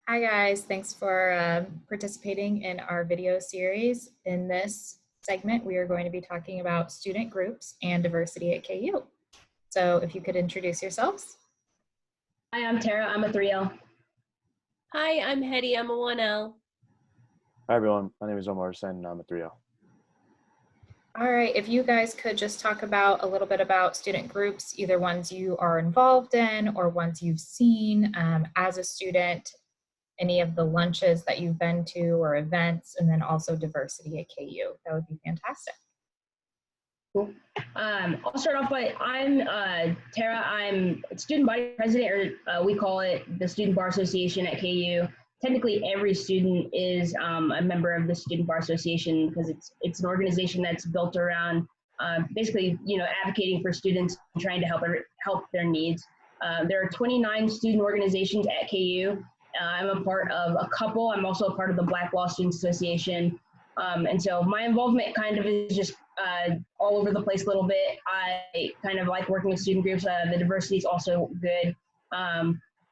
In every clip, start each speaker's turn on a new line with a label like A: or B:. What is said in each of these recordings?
A: Hi guys, thanks for participating in our video series. In this segment, we are going to be talking about student groups and diversity at KU. So if you could introduce yourselves.
B: Hi, I'm Tara. I'm a 3L.
C: Hi, I'm Hetty. I'm a 1L.
D: Hi everyone, my name is Omar Hussein and I'm a 3L.
A: All right, if you guys could just talk about a little bit about student groups, either ones you are involved in or ones you've seen as a student, any of the lunches that you've been to or events, and then also diversity at KU. That would be fantastic.
B: Cool. I'll start off by, I'm Tara. I'm student body president, or we call it the Student Bar Association at KU. Technically, every student is a member of the Student Bar Association because it's an organization that's built around basically, advocating for students and trying to help their needs. There are 29 student organizations at KU. I'm a part of a couple. I'm also a part of the Black Law Students Association. And so my involvement kind of is just all over the place a little bit. I kind of like working with student groups. The diversity is also good.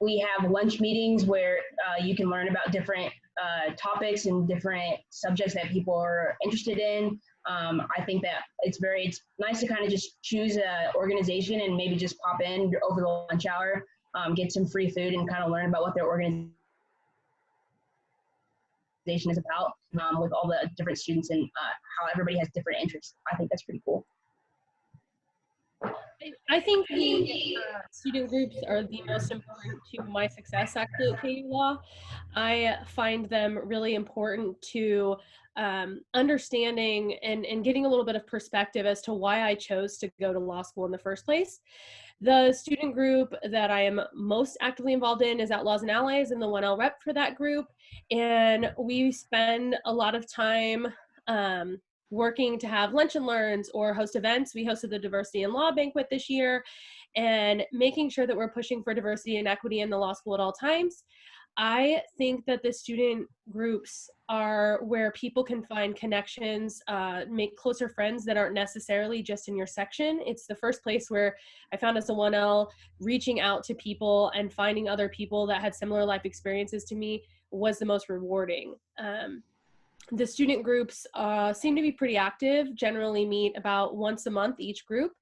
B: We have lunch meetings where you can learn about different topics and different subjects that people are interested in. I think that it's nice to kind of just choose an organization and maybe just pop in over the lunch hour, get some free food and kind of learn about what their organization is about with all the different students and how everybody has different interests. I think that's pretty cool.
C: I think the student groups are the most important to my success actually at KU Law. I find them really important to understanding and getting a little bit of perspective as to why I chose to go to law school in the first place. The student group that I am most actively involved in is Outlaws and Allies, and the 1L rep for that group. And we spend a lot of time working to have lunch and learns or host events. We hosted the Diversity in Law banquet this year, and making sure that we're pushing for diversity and equity in the law school at all times. I think that the student groups are where people can find connections, make closer friends that aren't necessarily just in your section. It's the first place where I found as a 1L, reaching out to people and finding other people that had similar life experiences to me was the most rewarding. The student groups seem to be pretty active, generally meet about once a month each group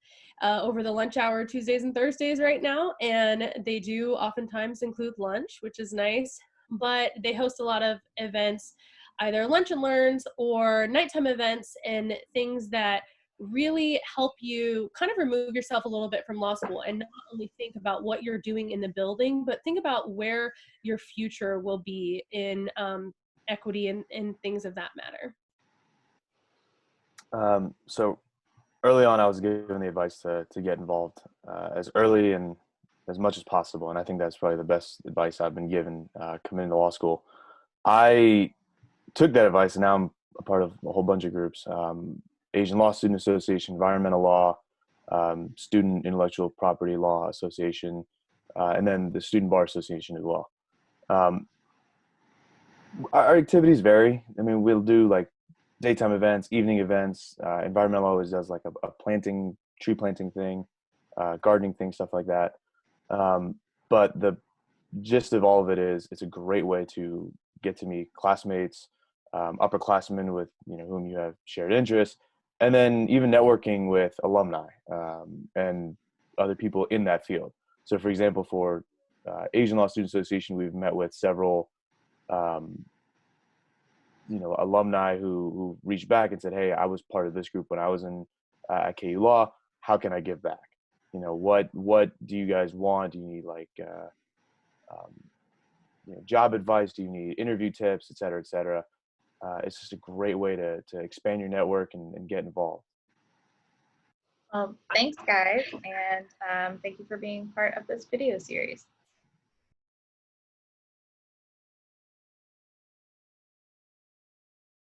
C: over the lunch hour Tuesdays and Thursdays right now, and they do oftentimes include lunch, which is nice, but they host a lot of events, either lunch and learns or nighttime events and things that really help you kind of remove yourself a little bit from law school and not only think about what you're doing in the building, but think about where your future will be in equity and things of that matter.
D: So early on, I was given the advice to get involved as early and as much as possible. And I think that's probably the best advice I've been given coming into law school. I took that advice and now I'm a part of a whole bunch of groups. Asian Law Student Association, Environmental Law, Student Intellectual Property Law Association, and then the Student Bar Association as well. Our activities vary. I mean, we'll do like daytime events, evening events. Environmental always does like a tree planting thing, gardening thing, stuff like that. But the gist of all of it is it's a great way to get to meet classmates, upperclassmen with whom you have shared interests, and then even networking with alumni and other people in that field. So for example, for Asian Law Student Association, we've met with several alumni who reached back and said, hey, I was part of this group when I was at KU Law. How can I give back? What do you guys want? Do you need like job advice? Do you need interview tips, et cetera, et cetera? It's just a great way to expand your network and get involved.
A: Well, thanks guys, and thank you for being part of this video series.